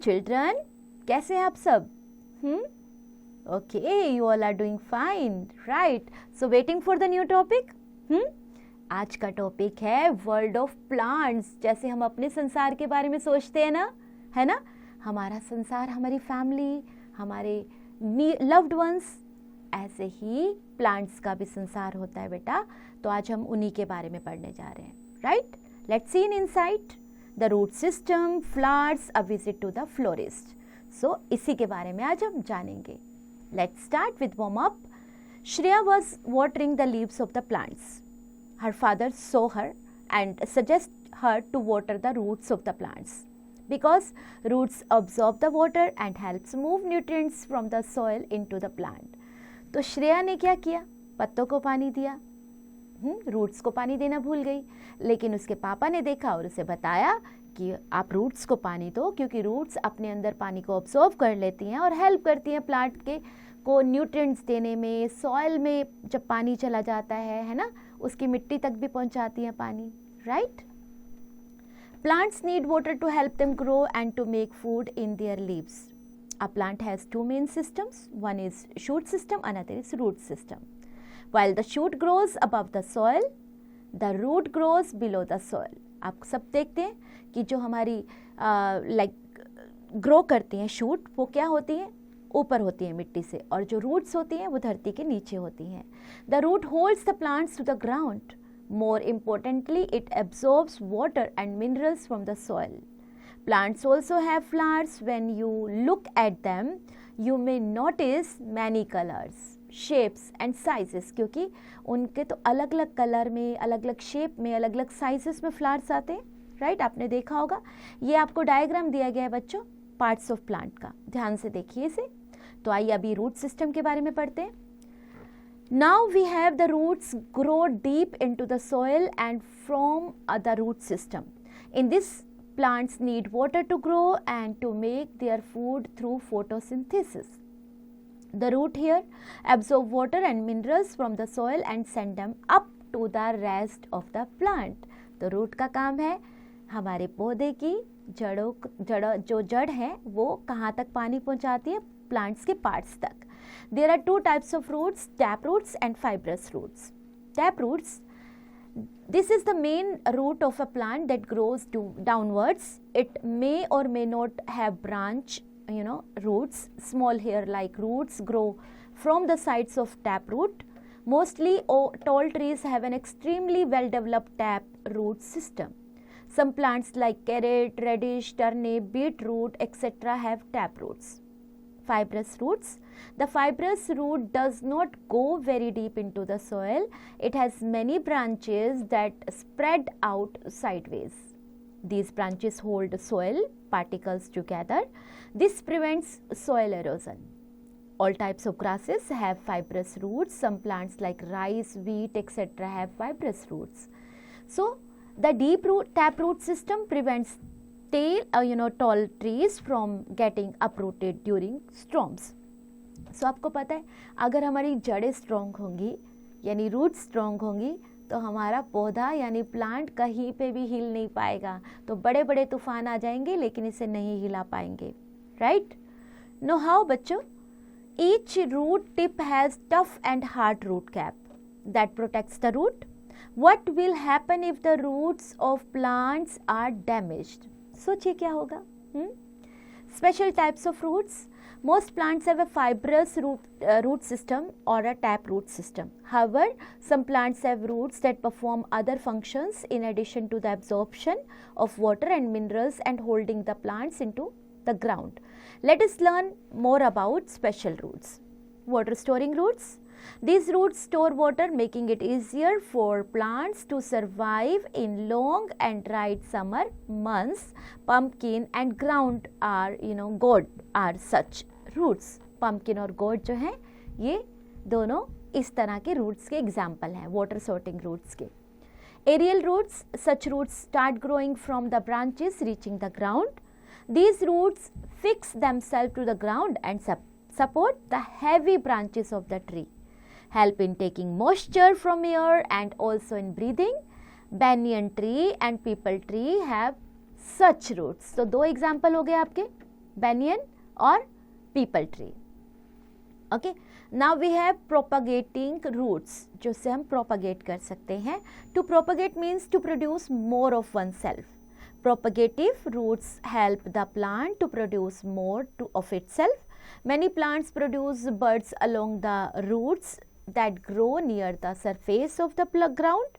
Children, कैसे हैं आप सब? Okay, you all are doing fine, right? So waiting for the new topic. आज का टॉपिक है वर्ल्ड ऑफ प्लांट्स. जैसे हम अपने संसार के बारे में सोचते हैं ना, है ना, हमारा संसार, हमारी फैमिली, हमारे लव्ड वंस, ऐसे ही प्लांट्स का भी संसार होता है बेटा. तो आज हम उन्हीं के बारे में पढ़ने जा रहे हैं, right? Let's see in inside the root system, flowers, a visit to the florist. So इसी के बारे में आज हम जानेंगे. Let's start with warm up. Shreya was watering the leaves of the plants. Her father saw her and suggested her to water the roots of the plants because roots absorb the water and helps move nutrients from the soil into the plant. तो श्रेया ने क्या किया? पत्तों को पानी दिया. Roots को पानी देना भूल गई, लेकिन उसके पापा ने देखा और उसे बताया कि आप रूट्स को पानी दो, क्योंकि रूट्स अपने अंदर पानी को ऑब्जॉर्व कर लेती हैं और हेल्प करती हैं प्लांट के को न्यूट्रिएंट्स देने में. सॉइल में जब पानी चला जाता है ना, उसकी मिट्टी तक भी पहुंचाती हैं पानी, right? Plants need water to help them grow and to make food in their leaves. A plant has two main systems. One is shoot system, another is root system. While the shoot grows above the soil, the root grows below the soil. आप सब देखते हैं कि जो हमारी grow करती हैं shoot, वो क्या होती हैं? ऊपर होती है मिट्टी से, और जो रूट्स होती हैं वो धरती के नीचे होती हैं. The root holds the plants to the ground. More importantly, it absorbs water and minerals from the soil. Plants also have flowers. When you look at them, you may notice many colors, shapes and sizes. क्योंकि उनके तो अलग अलग colour में, अलग अलग shape में, अलग अलग साइजेस में फ्लावर्स आते हैं, राइट? आपने देखा होगा. ये आपको डायग्राम दिया गया है बच्चों, पार्ट्स ऑफ प्लांट का. ध्यान से देखिए इसे. तो आइए अभी रूट सिस्टम के बारे में पढ़ते हैं. Now we have the roots grow deep into the soil and from the root system. In this, plants need water to grow and to make their food through photosynthesis. The root here absorb water and minerals from the soil and send them up to the rest of the plant. तो root का काम है हमारे पौधे की जो जड़ है वो कहाँ तक पानी पहुँचाती है? प्लांट्स के पार्ट्स तक. There are two types of roots, tap roots and fibrous roots. Tap roots, this is the main root of a plant that grows downwards. It may or may not have branch, roots. Small hair-like roots grow from the sides of tap root. Mostly tall trees have an extremely well-developed tap root system. Some plants like carrot, radish, turnip, beetroot, etc. have tap roots. Fibrous roots. The fibrous root does not go very deep into the soil. It has many branches that spread out sideways. These branches hold soil particles together. This prevents soil erosion. All types of grasses have fibrous roots. Some plants like rice, wheat, etc. have fibrous roots. So, the deep root tap root system prevents tall trees from getting uprooted during storms. So आपको पता है, अगर हमारी जड़ें strong होंगी, यानी root strong होंगी, तो हमारा पौधा यानी प्लांट कहीं पे भी हिल नहीं पाएगा. तो बड़े बड़े तूफान आ जाएंगे लेकिन इसे नहीं हिला पाएंगे, राइट? नो हाउ बच्चों? Each root tip has tough and hard root cap that protects the root. What will happen if the roots of plants are damaged? सोचिए क्या होगा. Special types of roots. Most plants have a fibrous root system or a tap root system. However, some plants have roots that perform other functions in addition to the absorption of water and minerals and holding the plants into the ground. Let us learn more about special roots. Water storing roots. These roots store water, making it easier for plants to survive in long and dry summer months. Pumpkin and gourd are such roots. Pumpkin और gourd जो हैं, ये दोनों इस तरह के roots के example हैं, water sorting roots के. Aerial roots, such roots start growing from the branches reaching the ground. These roots fix themselves to the ground and support the heavy branches of the tree. Help in taking moisture from air and also in breathing. Banyan tree and peepal tree have such roots. तो दो example हो गए आपके, banyan or people tree. Okay, now we have propagating roots, जो से हम propagate कर सकते हैं. To propagate means to produce more of oneself. Propagative roots help the plant to produce more of itself. Many plants produce buds along the roots that grow near the surface of the ground.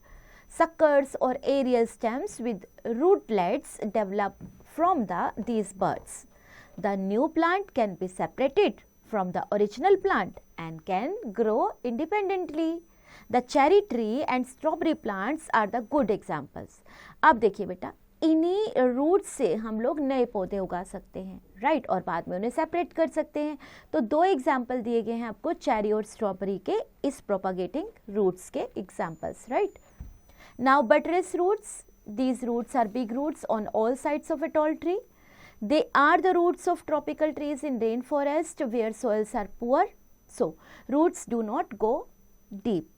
Suckers or aerial stems with rootlets develop from these buds. The new plant can be separated from the original plant and can grow independently. The cherry tree and strawberry plants are the good examples. अब देखिए बेटा, इन्हीं root से हम लोग नए पौधे उगा सकते हैं, राइट, और बाद में उन्हें सेपरेट कर सकते हैं. तो दो एग्जाम्पल दिए गए हैं आपको चेरी और स्ट्रॉबेरी के, इस प्रोपागेटिंग रूट्स के examples, right. Now buttress roots, these roots are big roots on all sides of a tall tree. They are the roots of tropical trees in rainforest where soils are poor. So, roots do not go deep.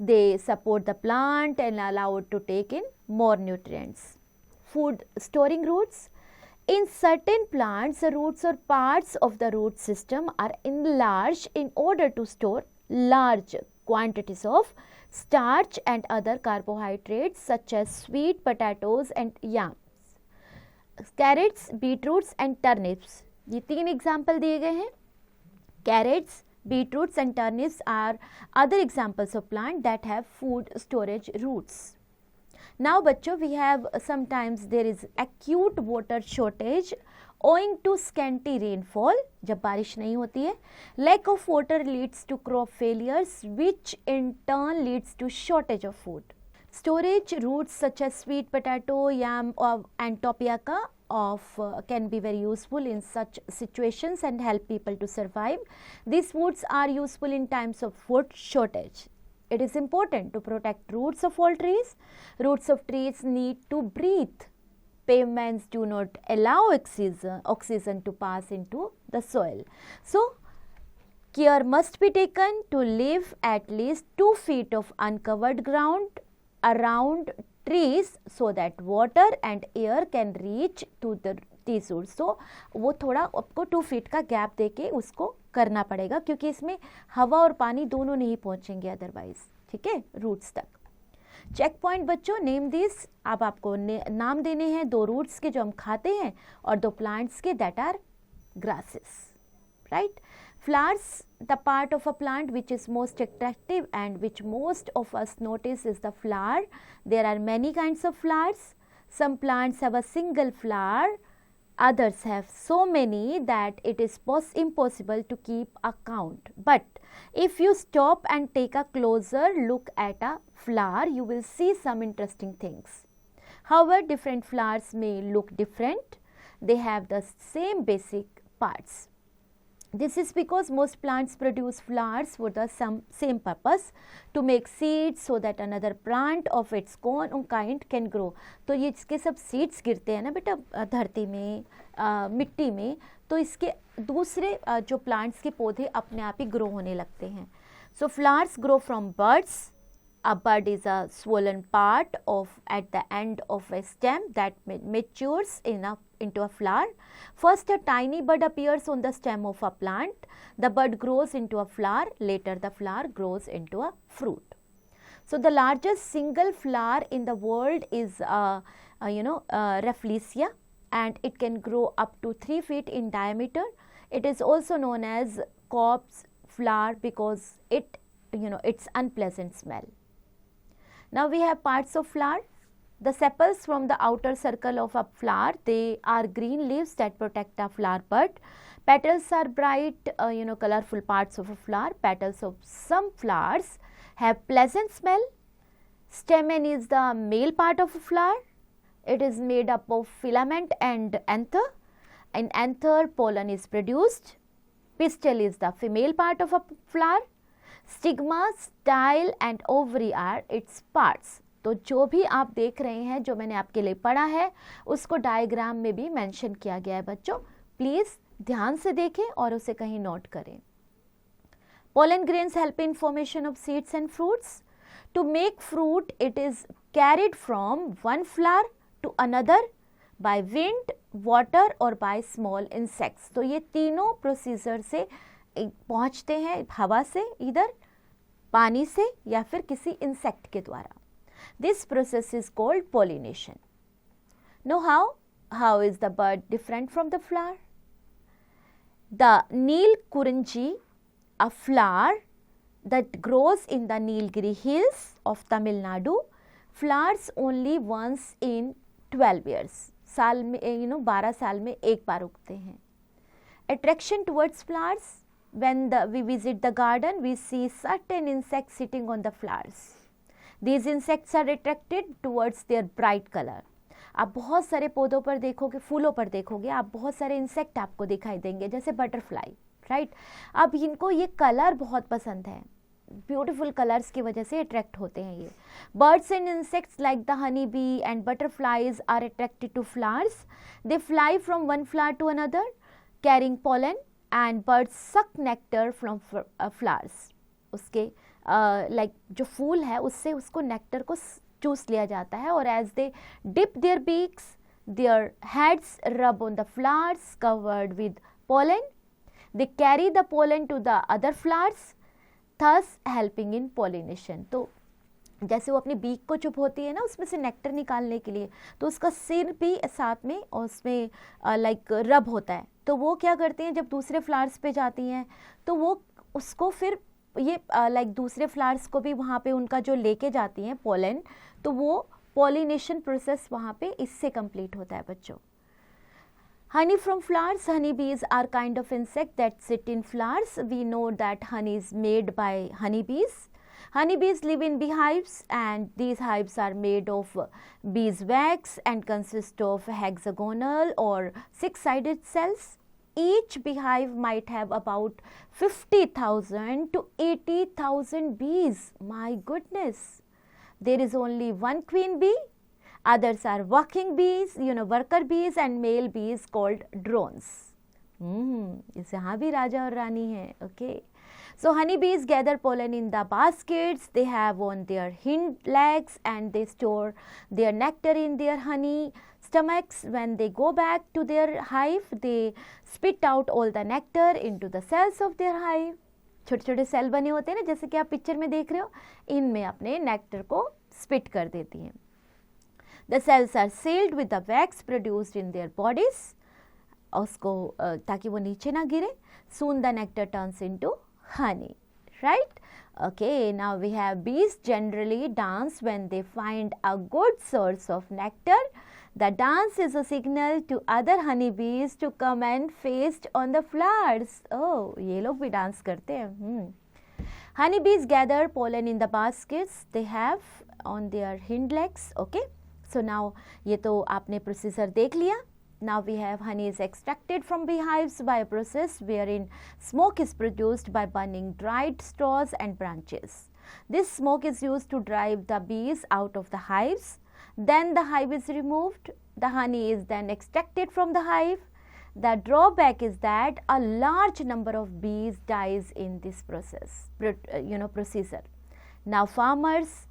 They support the plant and allow it to take in more nutrients. Food storing roots. In certain plants, the roots or parts of the root system are enlarged in order to store large quantities of starch and other carbohydrates such as sweet potatoes and yams. Carrots, beetroots and turnips. ये तीन example दिए गए हैं. Carrots, beetroots and turnips are other examples of plants that have food storage roots. Now बच्चों, we have sometimes there is acute water shortage owing to scanty rainfall. जब बारिश नहीं होती है, lack of water leads to crop failures which in turn leads to shortage of food. Storage roots such as sweet potato, yam and tapioca can be very useful in such situations and help people to survive. These foods are useful in times of food shortage. It is important to protect roots of all trees. Roots of trees need to breathe. Pavements do not allow oxygen to pass into the soil. So, care must be taken to leave at least 2 feet of uncovered ground around trees so that water and air can reach to these roots. So, वो थोड़ा आपको 2 feet का gap देके उसको करना पड़ेगा, क्योंकि इसमें हवा और पानी दोनों नहीं पहुंचेंगे अदरवाइज, ठीक है, रूट्स तक. चेक पॉइंट बच्चों, नेम दिस. अब आपको नाम देने हैं 2 रूट्स के जो हम खाते हैं और 2 प्लांट्स के that are grasses, right. Flowers, the part of a plant which is most attractive and which most of us notice is the flower. There are many kinds of flowers. Some plants have a single flower, others have so many that it is impossible to keep a count. But if you stop and take a closer look at a flower, you will see some interesting things. However, different flowers may look different. They have the same basic parts. This is because most plants produce flowers for the same purpose, to make seeds so that another plant of its own kind can grow. तो ये इसके सब seeds गिरते हैं ना बेटा धरती में, मिट्टी में, तो इसके दूसरे जो plants के पौधे अपने आप ही grow होने लगते हैं. So flowers grow from buds. A bud is a swollen part at the end of a stem that matures into a flower. First, a tiny bud appears on the stem of a plant. The bud grows into a flower. Later, the flower grows into a fruit. So, the largest single flower in the world is Rafflesia, and it can grow up to 3 feet in diameter. It is also known as corpse flower because its unpleasant smell. Now we have parts of flower. The sepals from the outer circle of a flower, they are green leaves that protect the flower bud. Petals are bright, colorful parts of a flower. Petals of some flowers have pleasant smell. Stamen is the male part of a flower. It is made up of filament and anther. In anther, pollen is produced. Pistil is the female part of a flower. Stigma, style and ovary are its parts. तो जो भी आप देख रहे हैं, जो मैंने आपके लिए पढ़ा है, उसको डायग्राम में भी मेंशन किया गया है बच्चों. प्लीज ध्यान से देखें और उसे कहीं नोट करें. Pollen grains help in formation of seeds and fruits. To make fruit, it is carried from one flower to another by wind, water और by small insects. तो ये तीनों प्रोसीजर से पहुँचते हैं हवा से, इधर पानी से या फिर किसी इंसेक्ट के द्वारा. This process is called pollination. Know how? How is the bird different from the flower? The Nilkurinji, a flower that grows in the Nilgiri hills of Tamil Nadu, flowers only once in 12 years. साल में 12 साल में एक बार उगते हैं. Attraction towards flowers. When we visit the garden, we see certain insects sitting on the flowers. These insects are attracted towards their bright color. आप बहुत सारे पौधों पर देखोगे, फूलों पर देखोगे, आप बहुत सारे इंसेक्ट आपको दिखाई देंगे, जैसे बटरफ्लाई, राइट. अब इनको ये कलर बहुत पसंद है, ब्यूटीफुल कलर्स की वजह से अट्रैक्ट होते हैं ये. Birds and insects like the honey bee and butterflies are attracted to flowers. They fly from one flower to another carrying pollen and birds suck nectar from flowers. उसके like जो फूल है उससे उसको नेक्टर को चूस लिया जाता है. और as they dip their beaks, their heads rub on the flowers covered with pollen. They carry the pollen to the other flowers, thus helping in pollination. तो जैसे वो अपनी बीक को चुभोती है ना उसमें से नेक्टर निकालने के लिए, तो उसका सिर भी साथ में उसमें लाइक रब होता है. तो वो क्या करती हैं, जब दूसरे फ्लावर्स पे जाती हैं तो वो उसको फिर ये लाइक दूसरे फ्लावर्स को भी वहाँ पे उनका जो लेके जाती हैं पोलन, तो वो पॉलिनेशन प्रोसेस वहाँ पे इससे कंप्लीट होता है बच्चों. Honey from flowers. Honey bees are kind of insect that sit in flowers. We know that honey is made by honey bees. Honey bees live in beehives, and these hives are made of beeswax and consist of hexagonal or six-sided cells. Each beehive might have about 50,000 to 80,000 bees. My goodness. There is only one queen bee. Others are working bees, worker bees and male bees called drones. यहाँ भी राजा और रानी हैं. Okay. So honey bees gather pollen in the baskets they have on their hind legs, and they store their nectar in their honey stomachs. When they go back to their hive, they spit out all the nectar into the cells of their hive. छोटे छोटे cell बने होते हैं ना, जैसे कि आप picture में देख रहे हो, इनमें अपने नेक्टर को स्पिट कर देती हैं. The cells are sealed with the wax produced in their bodies. उसको ताकि वो नीचे ना गिरे. Soon the nectar turns into honey, right? Okay, now we have bees generally dance when they find a good source of nectar. The dance is a signal to other honey bees to come and feast on the flowers. Oh, ये लोग भी dance करते हैं. Honey bees gather pollen in the baskets they have on their hind legs. Okay. So now ये तो आपने procedure देख लिया. Now we have honey is extracted from beehives by a process wherein smoke is produced by burning dried straws and branches. This smoke is used to drive the bees out of the hives. Then the hive is removed. The honey is then extracted from the hive. The drawback is that a large number of bees dies in this procedure. Now farmers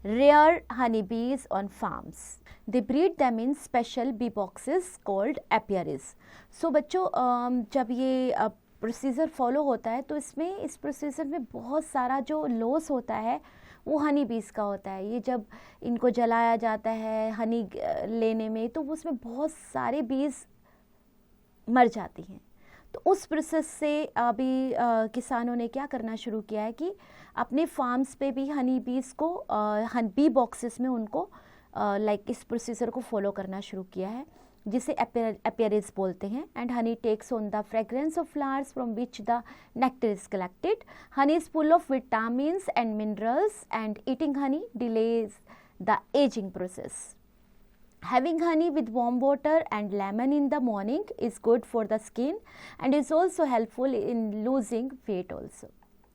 rear honeybees on farms. They breed them in special bee boxes called apiaries. So बच्चों जब ये procedure follow होता है तो इस procedure में बहुत सारा जो लॉस होता है वो हनी बीज का होता है. ये जब इनको जलाया जाता है हनी लेने में, तो उसमें बहुत सारे बीज मर जाती हैं. तो उस प्रोसेस से अभी किसानों ने क्या करना शुरू किया है कि अपने फार्म्स पे भी हनी बीज को बी बॉक्सेस में उनको लाइक इस प्रोसीजर को फॉलो करना शुरू किया है, जिसे एपियरिस बोलते हैं. And honey takes on the fragrance of flowers from which the nectar is collected. Honey is full of vitamins and minerals, and eating honey delays the ageing process. Having honey with warm water and lemon in the morning is good for the skin and is also helpful in losing weight also.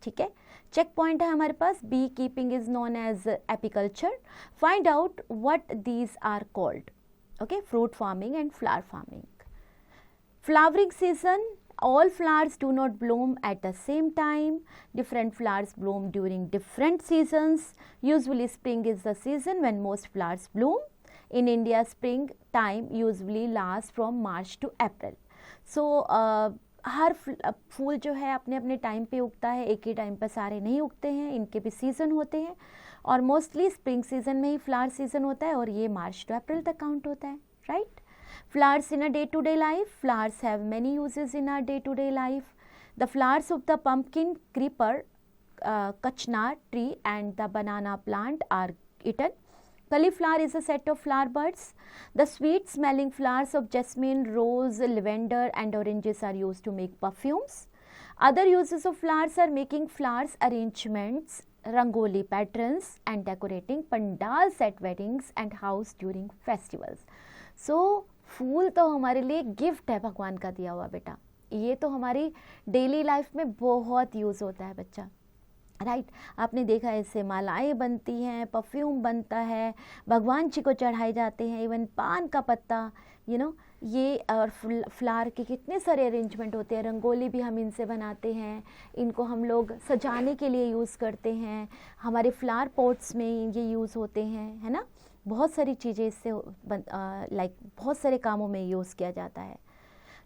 ठीक है. Check point है हमारे पास. Beekeeping is known as apiculture. Find out what these are called. Okay, fruit farming and flower farming. Flowering season. All flowers do not bloom at the same time. Different flowers bloom during different seasons. Usually spring is the season when most flowers bloom. In India, spring time usually lasts from March to April. So हर फूल जो है अपने अपने time पे उगता है, एक ही time पर सारे नहीं उगते हैं, इनके भी सीज़न होते हैं और मोस्टली स्प्रिंग सीजन में ही फ्लावर सीजन होता है और ये मार्च टू अप्रैल तक काउंट होता है, right. Flowers in a day to day life. Flowers have many uses in our day to day life. The flowers of the pumpkin creeper, kachnar tree and the banana plant are eaten. Cauliflower is a set of flower buds. The sweet smelling flowers of jasmine, rose, lavender and oranges are used to make perfumes. Other uses of flowers are making flowers arrangements, rangoli patterns and decorating pandals at weddings and house during festivals. So फूल तो हमारे लिए gift है भगवान का दिया हुआ बेटा. ये तो हमारी डेली लाइफ में बहुत यूज़ होता है बच्चा, राइट. आपने देखा है इससे मालाएं बनती हैं, परफ्यूम बनता है, भगवान जी को चढ़ाए जाते हैं, इवन पान का पत्ता, ये और फ्लावर के कितने सारे अरेंजमेंट होते हैं. रंगोली भी हम इनसे बनाते हैं, इनको हम लोग सजाने के लिए यूज़ करते हैं, हमारे फ्लावर पॉट्स में ये यूज़ होते हैं, है ना. बहुत सारी चीज़ें इससे बहुत सारे कामों में यूज़ किया जाता है.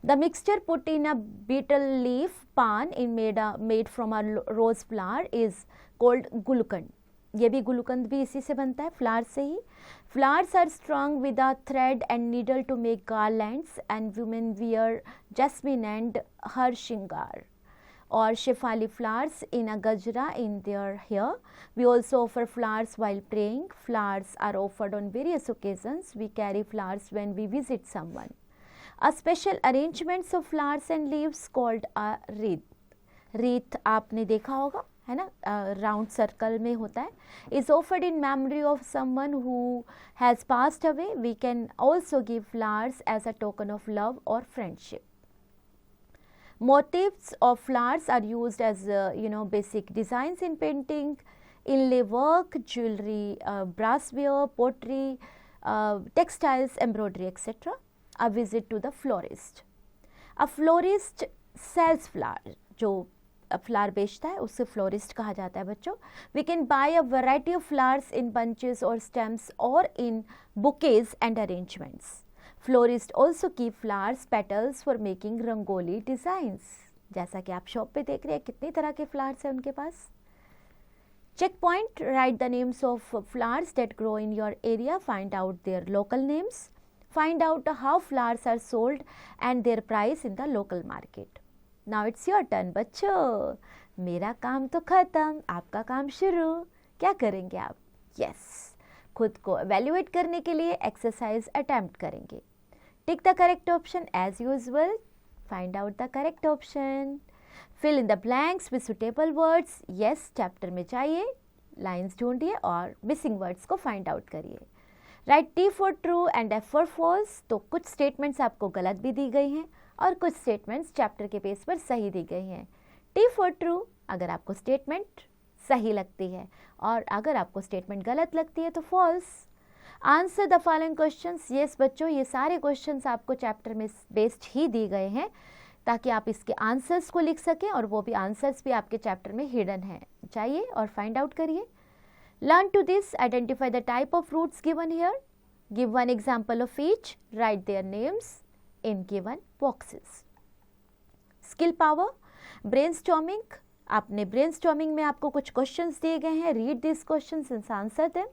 The mixture put in a betel leaf pan made from a rose flower is called gulukand. ये भी गुलकंद भी इसी से बनता है, फ्लावर से ही. Flowers are strung with a thread and needle to make garlands and women wear jasmine and har shingar or shefali flowers in a gajra in their hair. We also offer flowers while praying. Flowers are offered on various occasions. We carry flowers when we visit someone. A special arrangements of flowers and leaves called a wreath. Wreath आपने देखा होगा, है ना, round circle में होता है. is offered in memory of someone who has passed away. We can also give flowers as a token of love or friendship. Motifs of flowers are used as basic designs in painting, inlay work, jewelry, brassware, pottery, textiles, embroidery, etc. A visit to the florist. A florist sells flower. जो flower बेचता है उससे florist कहा जाता है बच्चों. We can buy a variety of flowers in bunches or stems or in bouquets and arrangements. Florists also keep flowers petals for making rangoli designs. जैसा कि आप शॉप पे देख रहे हैं कितनी तरह के फ्लावर्स हैं उनके पास. Check point, write the names of flowers that grow in your area, find out their local names. Find out how flowers are sold and their price in the local market. Now it's your turn बच्चों. मेरा काम तो ख़त्म, आपका काम शुरू. क्या करेंगे आप? Yes, खुद को evaluate करने के लिए एक्सरसाइज अटैम्प्ट करेंगे. Tick the correct option as usual. Find out the correct option. Fill in the blanks with suitable words. Yes, chapter में चाहिए. लाइन्स ढूंढिए और मिसिंग वर्ड्स को फाइंड आउट करिए. Write T for true and F for false. तो कुछ statements आपको गलत भी दी गई हैं और कुछ स्टेटमेंट्स चैप्टर के पेज पर सही दी गई हैं. T फॉर ट्रू अगर आपको स्टेटमेंट सही लगती है और अगर आपको स्टेटमेंट गलत लगती है तो false. Answer the following questions. Yes बच्चों, ये सारे क्वेश्चंस आपको चैप्टर में बेस्ड ही दिए गए हैं ताकि आप इसके आंसर्स को लिख सकें और वो भी आंसर्स भी आपके चैप्टर में हिडन हैं. चाहिए और फाइंड आउट करिए. Learn to this, identify the type of fruits given here. Give one example of each. Write their names in given boxes. Skill power, brainstorming. आपने brainstorming में आपको कुछ questions दिए गए हैं. Read these questions and answer them.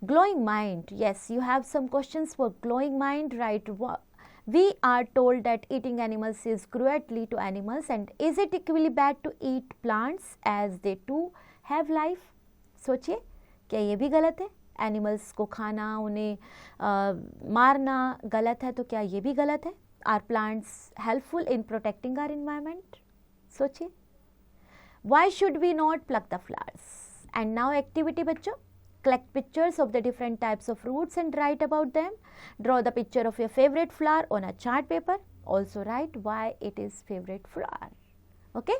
Glowing mind. Yes, you have some questions for glowing mind. Write we are told that eating animals is cruelty to animals, and is it equally bad to eat plants as they too have life? सोचिए, क्या ये भी गलत है? Animals को खाना, उन्हें मारना गलत है, तो क्या ये भी गलत है? Are plants helpful in protecting our environment? सोचिए. Why should we not pluck the flowers? And now activity बच्चों. Collect pictures of the different types of fruits and write about them. Draw the picture of your favorite flower on a chart paper. Also write why it is favorite flower. Okay?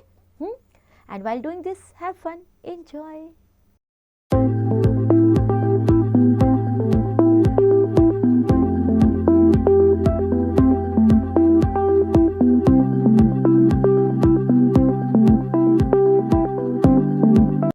And while doing this, have fun. Enjoy.